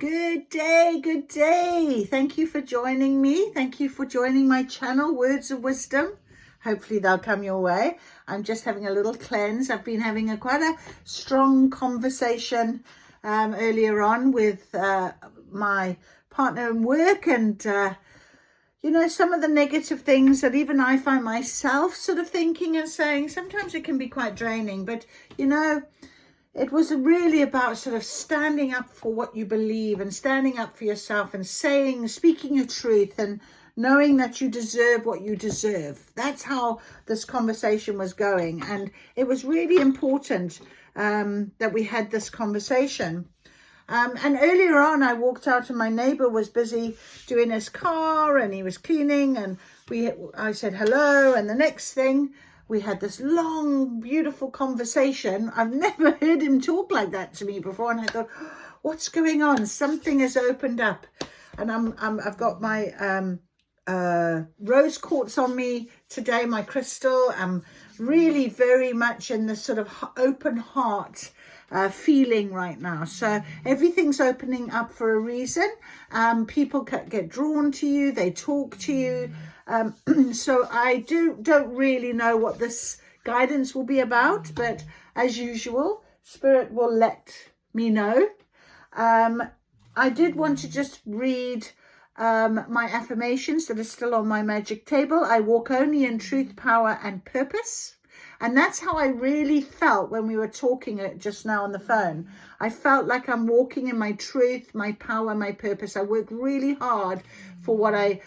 Good day, good day. Thank you for joining me. Thank you for joining my channel, Words of Wisdom. Hopefully they'll come your way. I'm just having a little cleanse. I've been having quite a strong conversation earlier on with my partner in work, and some of the negative things that even I find myself sort of thinking and saying, sometimes it can be quite draining, but it was really about sort of standing up for what you believe and standing up for yourself and speaking your truth and knowing that you deserve what you deserve. That's how this conversation was going. And it was really important that we had this conversation. And earlier on, I walked out and my neighbor was busy doing his car and he was cleaning, and I said hello. And the next thing, we had this long, beautiful conversation. I've never heard him talk like that to me before. And I thought, what's going on? Something has opened up. And I've got my rose quartz on me today, my crystal. I'm really very much in this sort of open heart feeling right now. So everything's opening up for a reason. People get drawn to you. They talk to you. So I don't really know what this guidance will be about, but as usual, Spirit will let me know. I did want to just read my affirmations that are still on my magic table. I walk only in truth, power, and purpose. And that's how I really felt when we were talking just now on the phone. I felt like I'm walking in my truth, my power, my purpose. I work really hard for what I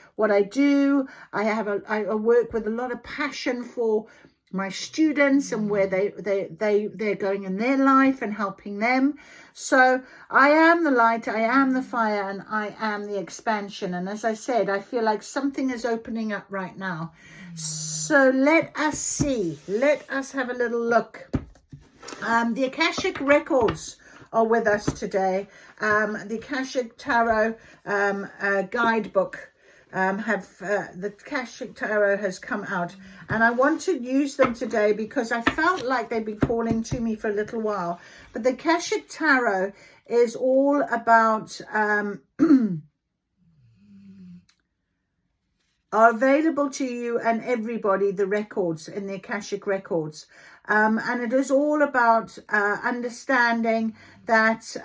do. I work with a lot of passion for my students and where they're going in their life and helping them. So I am the light, I am the fire, and I am the expansion. And as I said, I feel like something is opening up right now. So let us see. Let us have a little look. The Akashic Records are with us today. The Akashic Tarot guidebook. The Akashic Tarot has come out, and I want to use them today because I felt like they've been calling to me for a little while. But the Akashic Tarot is all about are available to you and everybody, the records in the Akashic Records. And it is all about understanding that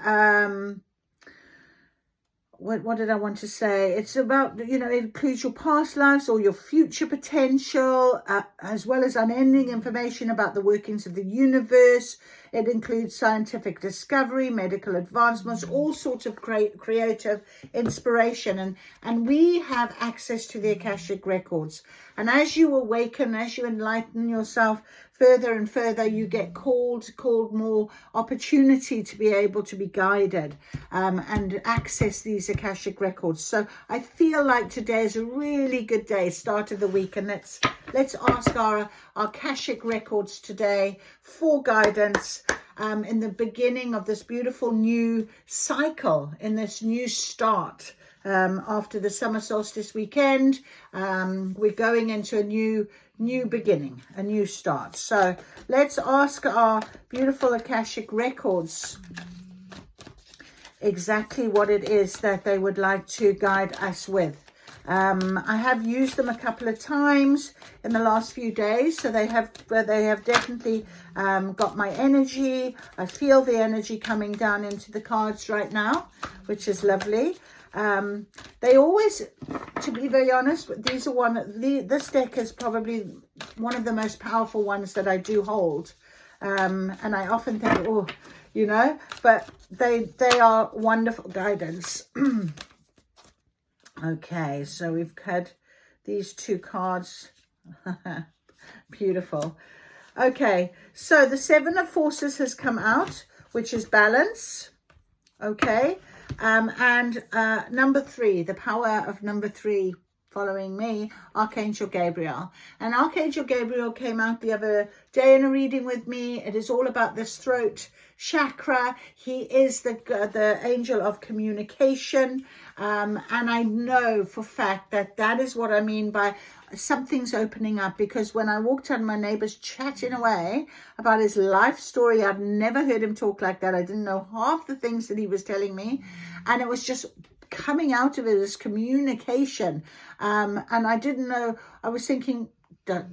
what did I want to say? It's about, it includes your past lives or your future potential, as well as unending information about the workings of the universe. It includes scientific discovery, medical advancements, all sorts of creative inspiration. And we have access to the Akashic Records. And as you awaken, as you enlighten yourself further and further, you get called more opportunity to be able to be guided and access these Akashic Records. So I feel like today is a really good day, start of the week, and let's ask our Akashic Records today for guidance in the beginning of this beautiful new cycle, in this new start. After the summer solstice weekend, we're going into a new beginning, a new start. So let's ask our beautiful Akashic Records exactly what it is that they would like to guide us with. I have used them a couple of times in the last few days, so they have definitely got my energy. I feel the energy coming down into the cards right now, which is lovely. They always, to be very honest, these are this deck is probably one of the most powerful ones that I do hold. And I often think, but they are wonderful guidance. Okay, so we've had these two cards. Beautiful. Okay, so the Seven of Forces has come out, which is balance. Okay. And number 3, the power of number 3 following me, Archangel Gabriel. And Archangel Gabriel came out the other day in a reading with me. It is all about this throat chakra. He is the angel of communication. And I know for fact that that is what I mean by something's opening up, because when I walked out, my neighbor's chatting away about his life story. I've never heard him talk like that. I didn't know half the things that he was telling me, and it was just coming out of it as communication. And I didn't know, I was thinking,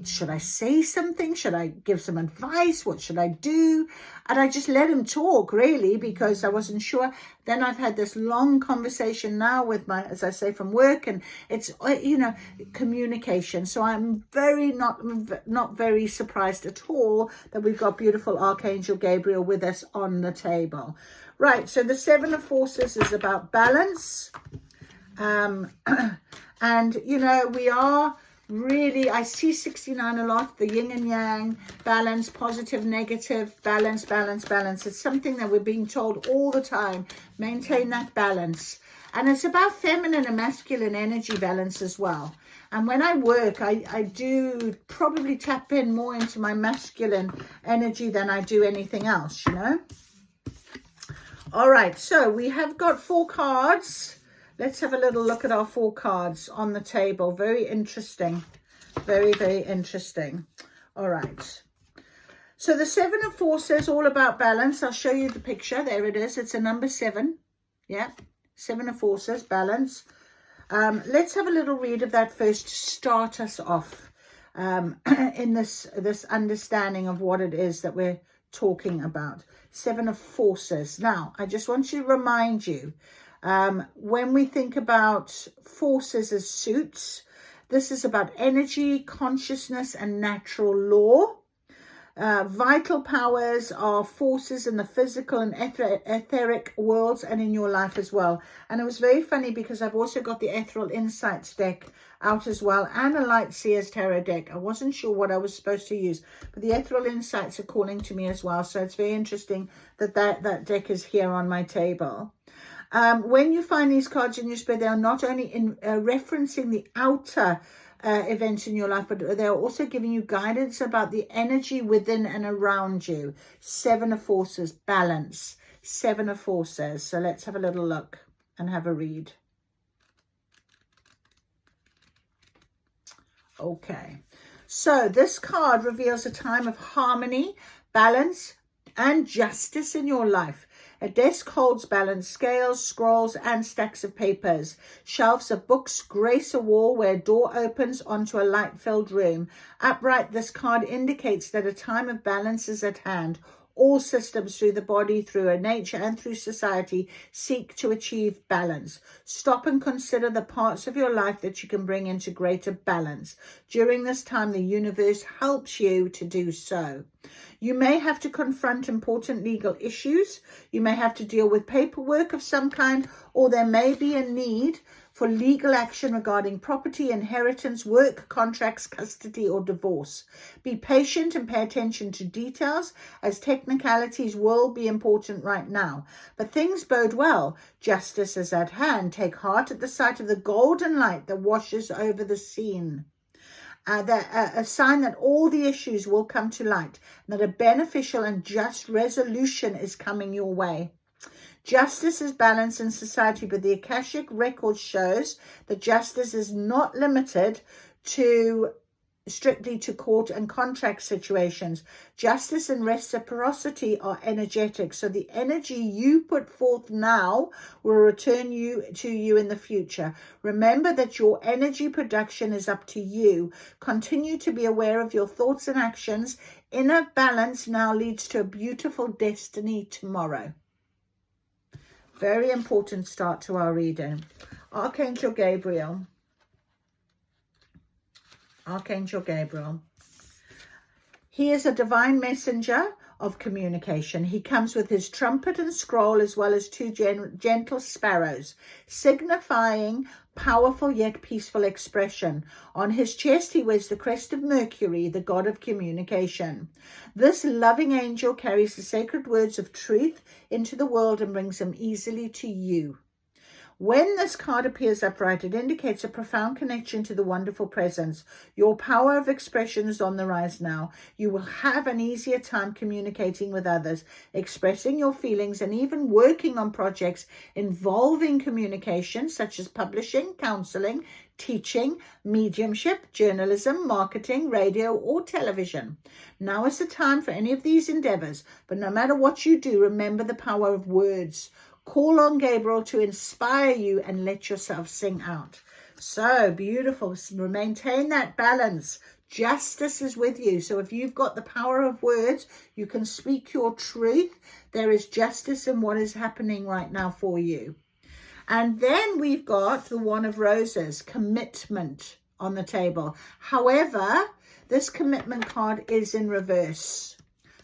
should I say something? Should I give some advice? What should I do? And I just let him talk, really, because I wasn't sure. Then I've had this long conversation now with my, as I say, from work, and it's, you know, communication. So I'm not very surprised at all that we've got beautiful Archangel Gabriel with us on the table. Right, so the Seven of Forces is about balance. And, you know, we are really, I see 69 a lot, the yin and yang, balance, positive, negative, balance, balance, balance. It's something that we're being told all the time, maintain that balance. And it's about feminine and masculine energy balance as well. And when I work, I do probably tap in more into my masculine energy than I do anything else, you know. All right, so we have got 4 cards. Let's have a little look at our 4 cards on the table. Very interesting. Very, very interesting. All right. So the 7 of Forces, all about balance. I'll show you the picture. There it is. It's a number 7. Yeah. 7 of Forces, balance. Let's have a little read of that first to start us off in this understanding of what it is that we're talking about. 7 of Forces. Now, I just want to remind you, when we think about forces as suits, this is about energy, consciousness, and natural law. Vital powers are forces in the physical and etheric worlds and in your life as well. And it was very funny because I've also got the Ethereal Insights deck out as well, and a Light Seers Tarot deck. I wasn't sure what I was supposed to use, but the Ethereal Insights are calling to me as well. So it's very interesting that that deck is here on my table. When you find these cards in your spread, they are not only referencing the outer events in your life, but they're also giving you guidance about the energy within and around you. 7 of Forces, balance. 7 of Forces. So let's have a little look and have a read. Okay. So this card reveals a time of harmony, balance, and justice in your life. A desk holds balanced scales, scrolls, and stacks of papers. Shelves of books grace a wall where a door opens onto a light-filled room. Upright, this card indicates that a time of balance is at hand. All systems through the body, through nature, and through society seek to achieve balance. Stop and consider the parts of your life that you can bring into greater balance. During this time, the universe helps you to do so. You may have to confront important legal issues. You may have to deal with paperwork of some kind, or there may be a need for legal action regarding property, inheritance, work, contracts, custody, or divorce. Be patient and pay attention to details, as technicalities will be important right now. But things bode well. Justice is at hand. Take heart at the sight of the golden light that washes over the scene. A sign that all the issues will come to light, and that a beneficial and just resolution is coming your way. Justice is balanced in society, but the Akashic record shows that justice is not limited to strictly to court and contract situations. Justice and reciprocity are energetic, so the energy you put forth now will return to you in the future. Remember that your energy production is up to you. Continue to be aware of your thoughts and actions. Inner balance now leads to a beautiful destiny tomorrow. Very important start to our reading. Archangel Gabriel. Archangel Gabriel. He is a divine messenger of communication. He comes with his trumpet and scroll, as well as 2 gentle sparrows, signifying powerful yet peaceful expression. On his chest he wears the crest of Mercury, the god of communication. This loving angel carries the sacred words of truth into the world and brings them easily to you. When this card appears upright, it indicates a profound connection to the wonderful presence. Your power of expression is on the rise now. You will have an easier time communicating with others, expressing your feelings, and even working on projects involving communication, such as publishing, counseling, teaching, mediumship, journalism, marketing, radio, or television. Now is the time for any of these endeavors, but no matter what you do, remember the power of words. Call on Gabriel to inspire you and let yourself sing out. So beautiful. Maintain that balance. Justice is with you. So if you've got the power of words, you can speak your truth. There is justice in what is happening right now for you. And then we've got the Wand of Roses, commitment on the table. However, this commitment card is in reverse.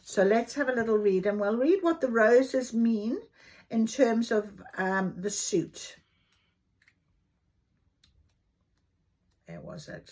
So let's have a little read, and we'll read what the roses mean in terms of the suit. Where was it?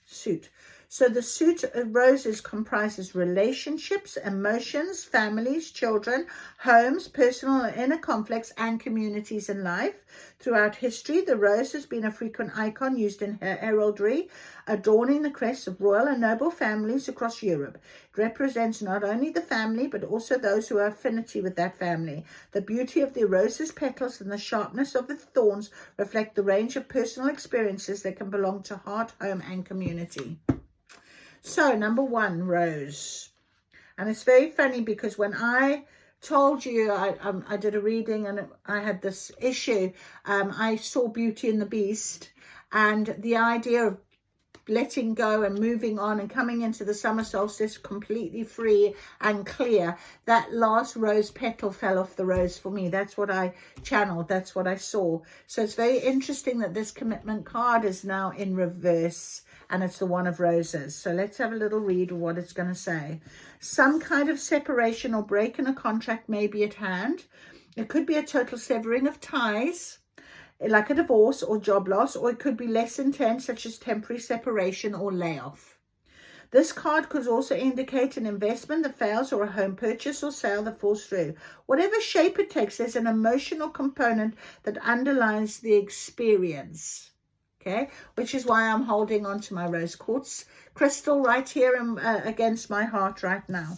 Suit. So the suit of roses comprises relationships, emotions, families, children, homes, personal and inner conflicts, and communities in life. Throughout history, the rose has been a frequent icon used in heraldry, adorning the crests of royal and noble families across Europe. It represents not only the family, but also those who have affinity with that family. The beauty of the rose's petals and the sharpness of the thorns reflect the range of personal experiences that can belong to heart, home, and community. So, number one, rose. And it's very funny because when I told you I did a reading and I had this issue, I saw Beauty and the Beast, and the idea of letting go and moving on and coming into the summer solstice completely free and clear. That last rose petal fell off the rose for me. That's what I channeled. That's what I saw. So it's very interesting that this commitment card is now in reverse, and it's the Wand of Roses. So let's have a little read of what it's going to say. Some kind of separation or break in a contract may be at hand. It could be a total severing of ties, like a divorce or job loss, or it could be less intense, such as temporary separation or layoff. This card could also indicate an investment that fails or a home purchase or sale that falls through. Whatever shape it takes, there's an emotional component that underlies the experience. Okay, which is why I'm holding on to my rose quartz crystal right here against my heart right now.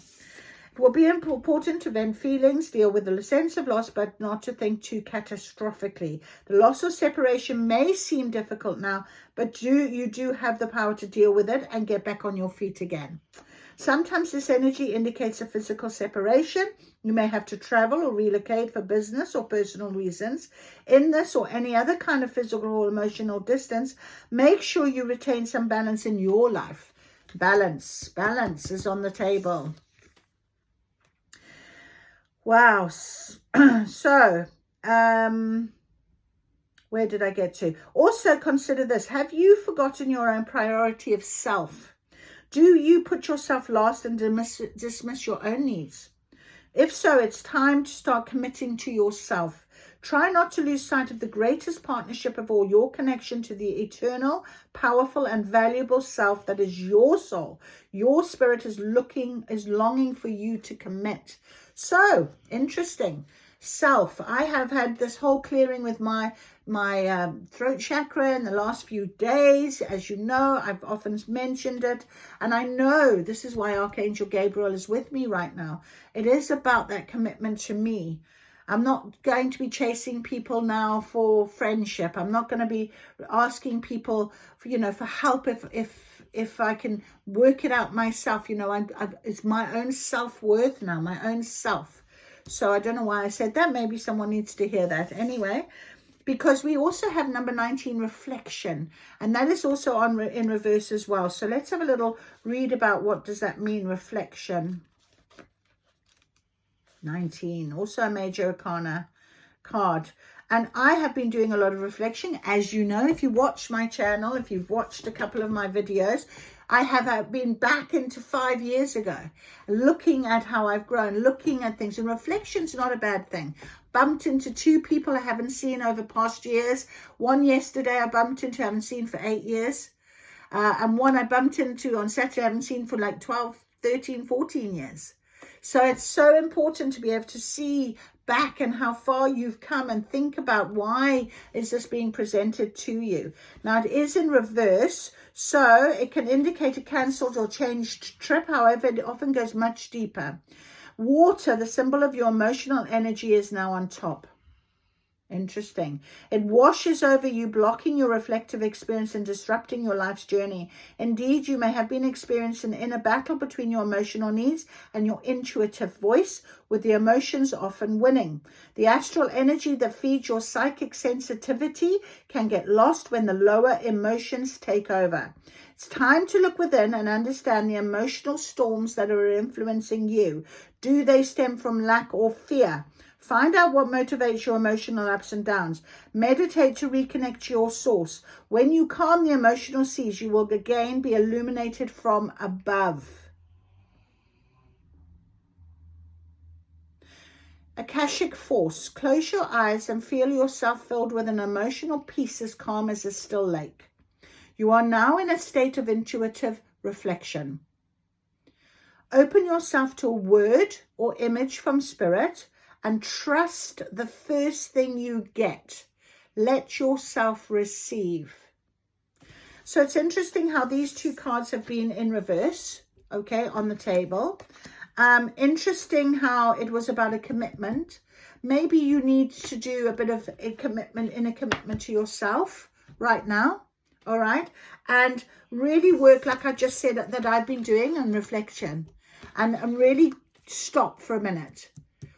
It will be important to vent feelings, deal with the sense of loss, but not to think too catastrophically. The loss or separation may seem difficult now, but you do have the power to deal with it and get back on your feet again. Sometimes this energy indicates a physical separation. You may have to travel or relocate for business or personal reasons. In this or any other kind of physical or emotional distance, make sure you retain some balance in your life. Balance is on the table. Wow. So, where did I get to? Also consider this. Have you forgotten your own priority of self? Do you put yourself last and dismiss your own needs? If so, it's time to start committing to yourself. Try not to lose sight of the greatest partnership of all, your connection to the eternal, powerful, and valuable self that is your soul. Your spirit is longing for you to commit. So, interesting. Self. I have had this whole clearing with my throat chakra in the last few days. As you know, I've often mentioned it, and I know this is why Archangel Gabriel is with me right now. It is about that commitment to me. I'm not going to be chasing people now for friendship. I'm not going to be asking people for, for help if I can work it out myself. It's my own self-worth now, my own self. So I don't know why I said that. Maybe someone needs to hear that. Anyway, because we also have number 19, reflection. And that is also in reverse as well. So let's have a little read about what does that mean, reflection. 19, also a major arcana card. And I have been doing a lot of reflection. As you know, if you watch my channel, if you've watched a couple of my videos, I have been back into 5 years ago, looking at how I've grown, looking at things. And reflection's not a bad thing. Bumped into 2 people I haven't seen over past years. One yesterday I bumped into, I haven't seen for 8 years. And one I bumped into on Saturday, I haven't seen for like 12, 13, 14 years. So it's so important to be able to see back and how far you've come and think about why is this being presented to you. Now it is in reverse, so it can indicate a cancelled or changed trip. However, it often goes much deeper. Water, the symbol of your emotional energy, is now on top. Interesting. It washes over you, blocking your reflective experience and disrupting your life's journey. Indeed, you may have been experiencing an inner battle between your emotional needs and your intuitive voice, with the emotions often winning. The astral energy that feeds your psychic sensitivity can get lost when the lower emotions take over. It's time to look within and understand the emotional storms that are influencing you. Do they stem from lack or fear? Find out what motivates your emotional ups and downs. Meditate to reconnect to your source. When you calm the emotional seas, you will again be illuminated from above. Akashic force. Close your eyes and feel yourself filled with an emotional peace as calm as a still lake. You are now in a state of intuitive reflection. Open yourself to a word or image from spirit and trust the first thing you get. Let yourself receive. So it's interesting how these two cards have been in reverse, okay, on the table. Interesting how it was about a commitment. Maybe you need to do a bit of a commitment to yourself right now, all right? And really work, like I just said, that I've been doing on reflection. And really stop for a minute.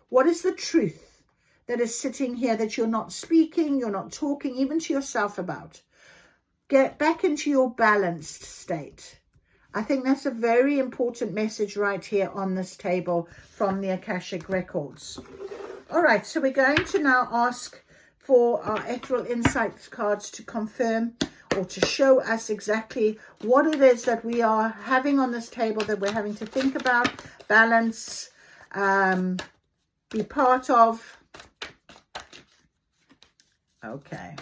What is the truth that is sitting here that you're not speaking, you're not talking even to yourself about? Get back into your balanced state. I think that's a very important message right here on this table from the Akashic Records. All right, so we're going to now ask for our Ethereal Insights cards to confirm or to show us exactly what it is that we are having on this table, that we're having to think about, balance, be part of. Okay.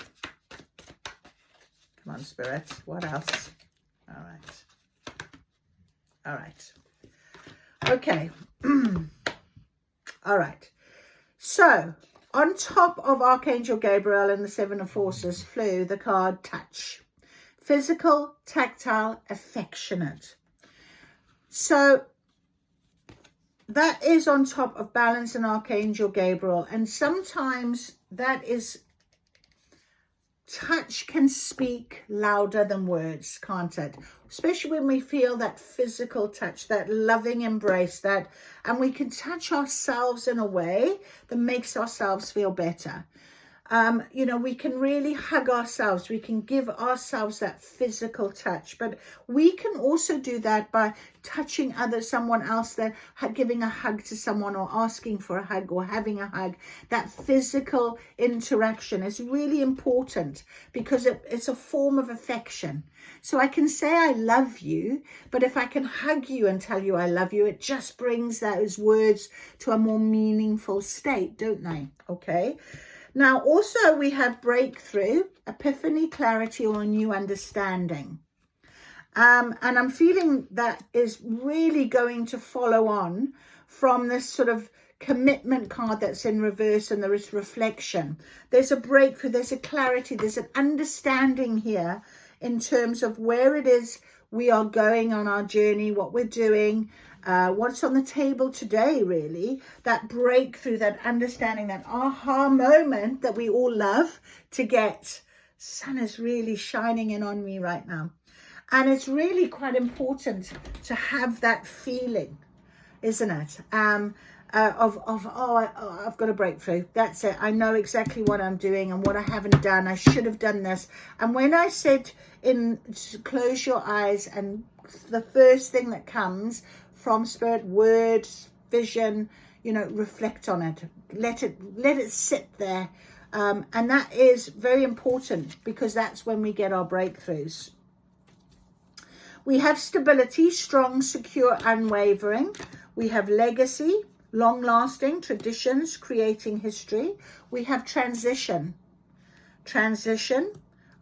Come on, Spirit. What else? All right. All right. Okay. All right. So, on top of Archangel Gabriel and the Seven of Forces flew the card Touch. Physical, tactile, affectionate. So, that is on top of Balance and Archangel Gabriel. And sometimes that is, touch can speak louder than words, can't it? Especially when we feel that physical touch, that loving embrace, that, and we can touch ourselves in a way that makes ourselves feel better. You know, we can really hug ourselves. We can give ourselves that physical touch, but we can also do that by touching someone else, that giving a hug to someone or asking for a hug or having a hug. That physical interaction is really important because it's a form of affection. So I can say I love you, but if I can hug you and tell you I love you, it just brings those words to a more meaningful state, don't they? Okay. Now, also we have breakthrough, epiphany, clarity, or a new understanding. And I'm feeling that is really going to follow on from this sort of commitment card that's in reverse, and there is reflection. There's a breakthrough, there's a clarity, there's an understanding here in terms of where it is we are going on our journey, what we're doing, what's on the table today, really. That breakthrough, that understanding, that aha moment that we all love to get. Sun is really shining in on me right now. And it's really quite important to have that feeling, isn't it? I've got a breakthrough. That's it. I know exactly what I'm doing and what I haven't done. I should have done this. And when I said close your eyes, and the first thing that comes from spirit, words, vision, you know, reflect on it. Let it sit there. And that is very important because that's when we get our breakthroughs. We have stability, strong, secure, unwavering. We have legacy, long-lasting, traditions, creating history. We have transition,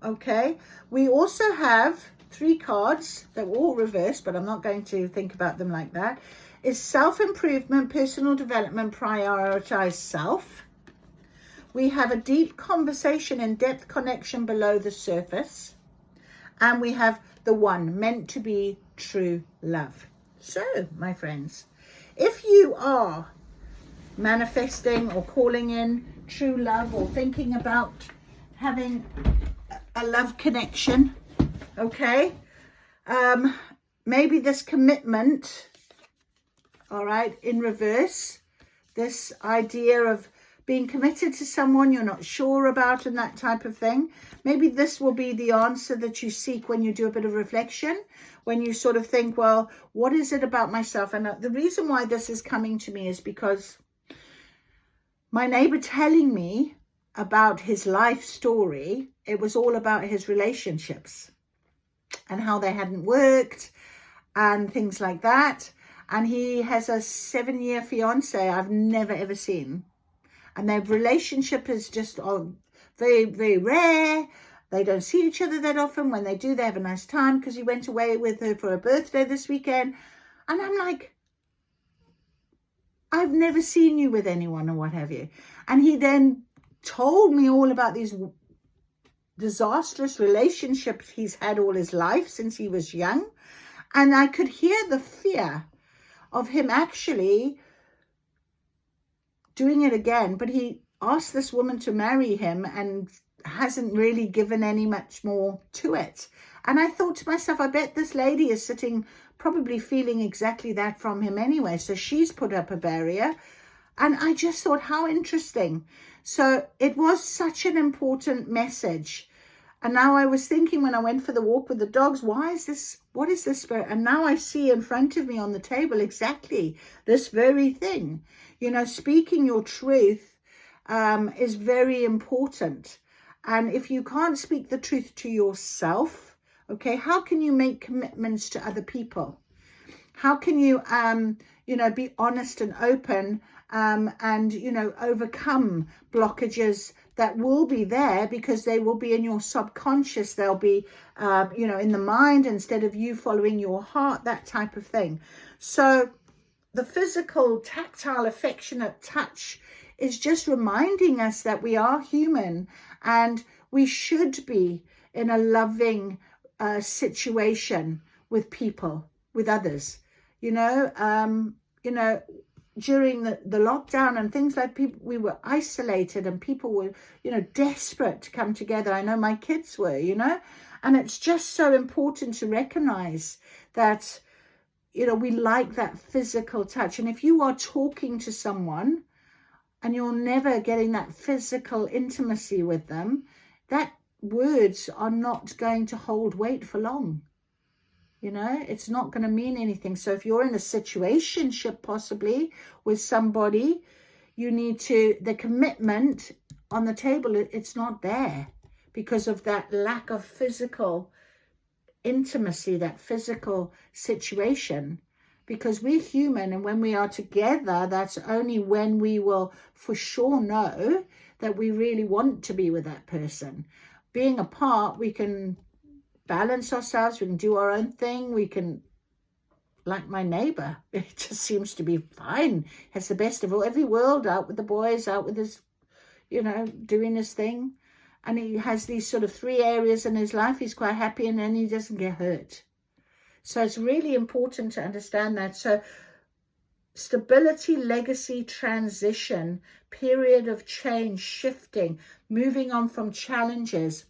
okay. We also have 3 cards that were all reversed, but I'm not going to think about them like that. is self-improvement, personal development, prioritize self. We have a deep conversation, in-depth connection below the surface. And we have the one, meant to be true love. So, my friends, if you are manifesting or calling in true love or thinking about having a love connection, okay, maybe this commitment, all right, in reverse, this idea of being committed to someone you're not sure about and that type of thing. Maybe this will be the answer that you seek when you do a bit of reflection, when you sort of think, well, what is it about myself? And the reason why this is coming to me is because my neighbor telling me about his life story, it was all about his relationships and how they hadn't worked and things like that. And he has a 7-year fiance I've never ever seen. And their relationship is just very, very rare. They don't see each other that often. When they do, they have a nice time because he went away with her for her birthday this weekend. And I'm like, I've never seen you with anyone or what have you. And he then told me all about these disastrous relationships he's had all his life since he was young. And I could hear the fear of him actually doing it again, but he asked this woman to marry him and hasn't really given any much more to it. And I thought to myself, I bet this lady is sitting probably feeling exactly that from him anyway. So she's put up a barrier. And I just thought, how interesting. So it was such an important message. And now I was thinking when I went for the walk with the dogs, what is this spirit? And now I see in front of me on the table exactly this very thing. You know, speaking your truth is very important. And if you can't speak the truth to yourself, okay, how can you make commitments to other people? How can you, be honest and open and, overcome blockages that will be there because they will be in your subconscious. They'll be, in the mind instead of you following your heart, that type of thing. So the physical, tactile, affectionate touch is just reminding us that we are human and we should be in a loving situation with people, with others. During the lockdown and things like people, we were isolated and people were, desperate to come together. I know my kids were, and it's just so important to recognize that, we like that physical touch. And if you are talking to someone and you're never getting that physical intimacy with them, that words are not going to hold weight for long. It's not going to mean anything. So if you're in a situationship possibly with somebody, you need to, the commitment on the table, it's not there because of that lack of physical intimacy, that physical situation. Because we're human, and when we are together, that's only when we will for sure know that we really want to be with that person. Being apart, we can balance ourselves, we can do our own thing, we can, like my neighbor, it just seems to be fine. Has the best of every world, out with the boys, out with his, doing his thing. And he has these sort of 3 areas in his life. He's quite happy and then he doesn't get hurt. So it's really important to understand that. So stability, legacy, transition, period of change, shifting, moving on from challenges.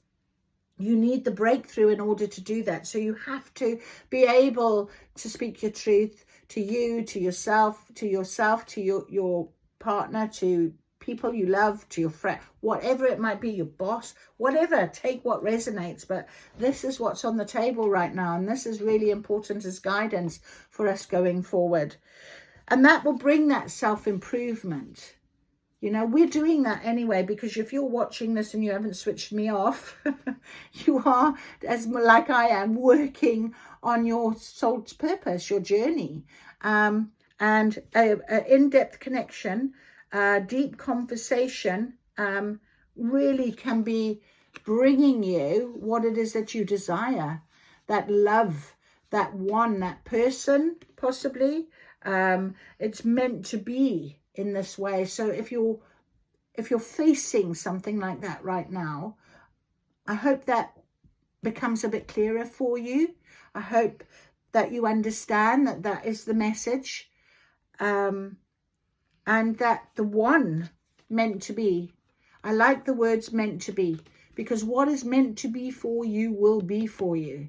You need the breakthrough in order to do that. So you have to be able to speak your truth to you, to yourself, to your partner, to people you love, to your friend, whatever it might be, your boss, whatever, take what resonates. But this is what's on the table right now. And this is really important as guidance for us going forward. And that will bring that self-improvement. We're doing that anyway, because if you're watching this and you haven't switched me off, you are, as like I am, working on your soul's purpose, your journey. And an in-depth connection, deep conversation really can be bringing you what it is that you desire. That love, that one, that person, possibly, It's meant to be in this way. So if you're facing something like that right now, I hope that becomes a bit clearer for you. I hope that you understand that that is the message, and that the one meant to be, I like the words meant to be, because what is meant to be for you will be for you.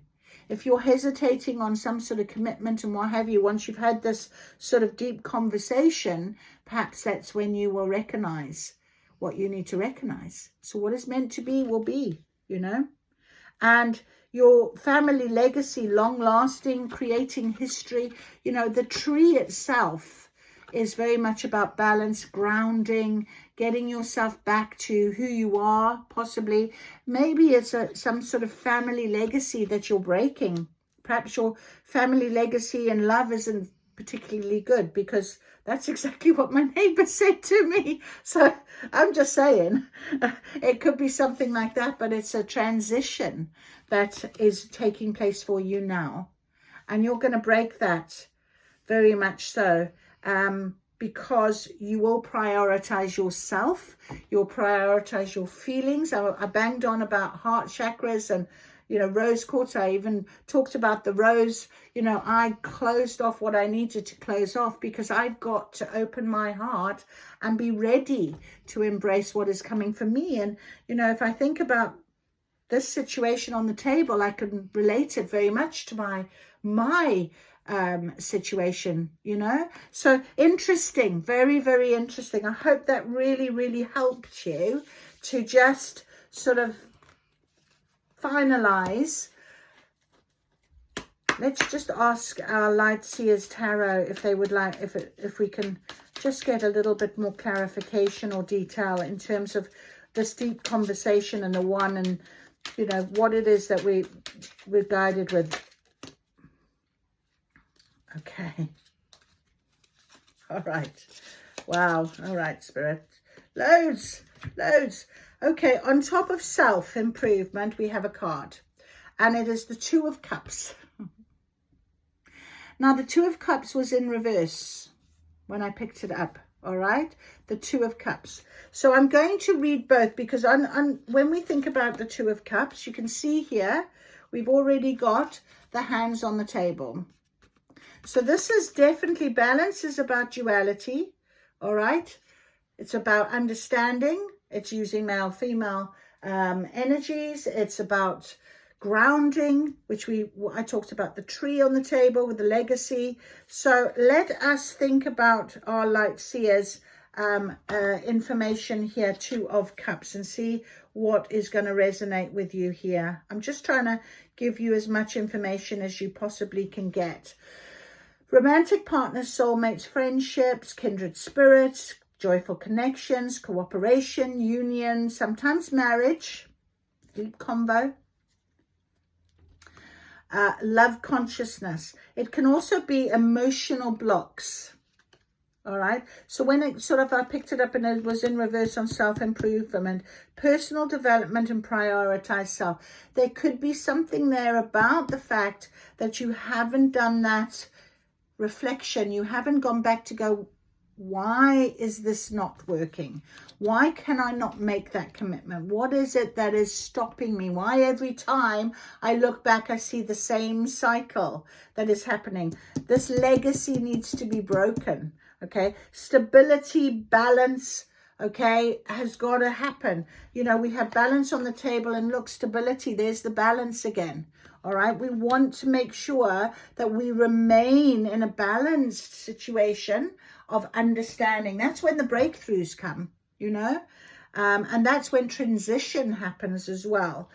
If you're hesitating on some sort of commitment and what have you, once you've had this sort of deep conversation, perhaps that's when you will recognize what you need to recognize. So what is meant to be will be, you know. And your family legacy, long lasting, creating history, you know, the tree itself is very much about balance, grounding, getting yourself back to who you are, possibly. Maybe it's some sort of family legacy that you're breaking. Perhaps your family legacy in love isn't particularly good, because that's exactly what my neighbor said to me. So I'm just saying, it could be something like that, but it's a transition that is taking place for you now. And you're going to break that, very much so, because you will prioritize yourself. You'll prioritize your feelings. I banged on about heart chakras and, you know, rose quartz. I even talked about the rose. You know, I closed off what I needed to close off, because I've got to open my heart and be ready to embrace what is coming for me. And, you know, if I think about this situation on the table, I can relate it very much to my situation, you know. So interesting, very, very interesting. I hope that really, really helped you to just sort of finalize. Let's just ask our Light Seers Tarot if they would like, if we can just get a little bit more clarification or detail in terms of this deep conversation and the one, and, you know, what it is that we're guided with. Okay. All right. Wow. All right, Spirit. Loads. Okay, on top of self-improvement, we have a card. And it is the Two of Cups. Now, the Two of Cups was in reverse when I picked it up. All right? The Two of Cups. So I'm going to read both, because when we think about the Two of Cups, you can see here, we've already got the hands on the table. So this is definitely, balance is about duality, all right? It's about understanding. It's using male, female energies. It's about grounding, which I talked about the tree on the table with the legacy. So let us think about our Light Seers information here, Two of Cups, and see what is going to resonate with you here. I'm just trying to give you as much information as you possibly can get. Romantic partners, soulmates, friendships, kindred spirits, joyful connections, cooperation, union, sometimes marriage, deep convo, love consciousness. It can also be emotional blocks. All right. So when it sort of, I picked it up and it was in reverse on self-improvement, personal development and prioritize self. There could be something there about the fact that you haven't done that reflection. You haven't gone back to go, why is this not working? Why can I not make that commitment? What is it that is stopping me? Why every time I look back, I see the same cycle that is happening? This legacy needs to be broken. Okay. Stability, balance, okay, has got to happen. You know, we have balance on the table, and look, stability, there's the balance again. All right, we want to make sure that we remain in a balanced situation of understanding. That's when the breakthroughs come, you know, and that's when transition happens as well.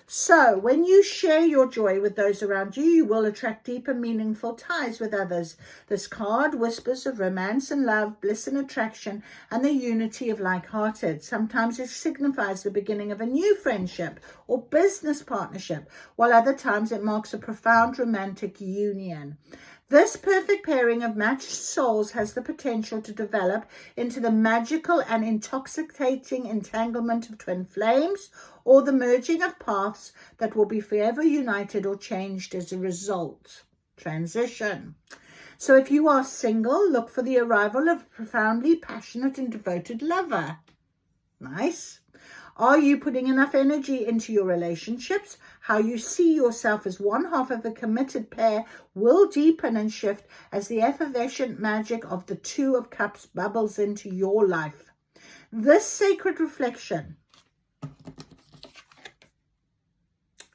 So when you share your joy with those around you, you will attract deeper, meaningful ties with others. This card whispers of romance and love, bliss and attraction, and the unity of like-hearted. Sometimes it signifies the beginning of a new friendship or business partnership, while other times it marks a profound romantic union. This perfect pairing of matched souls has the potential to develop into the magical and intoxicating entanglement of twin flames, or the merging of paths that will be forever united or changed as a result. Transition. So if you are single, look for the arrival of a profoundly passionate and devoted lover. Nice. Are you putting enough energy into your relationships? How you see yourself as one half of a committed pair will deepen and shift as the effervescent magic of the Two of Cups bubbles into your life. This sacred reflection,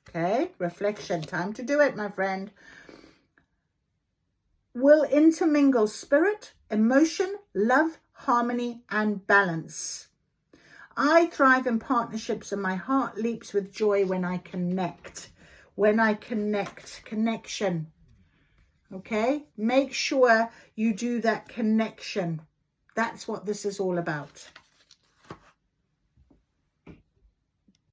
okay, reflection, time to do it, my friend, will intermingle spirit, emotion, love, harmony, and balance. I thrive in partnerships and my heart leaps with joy when I connect. When I connect, connection. Okay? Make sure you do that connection. That's what this is all about.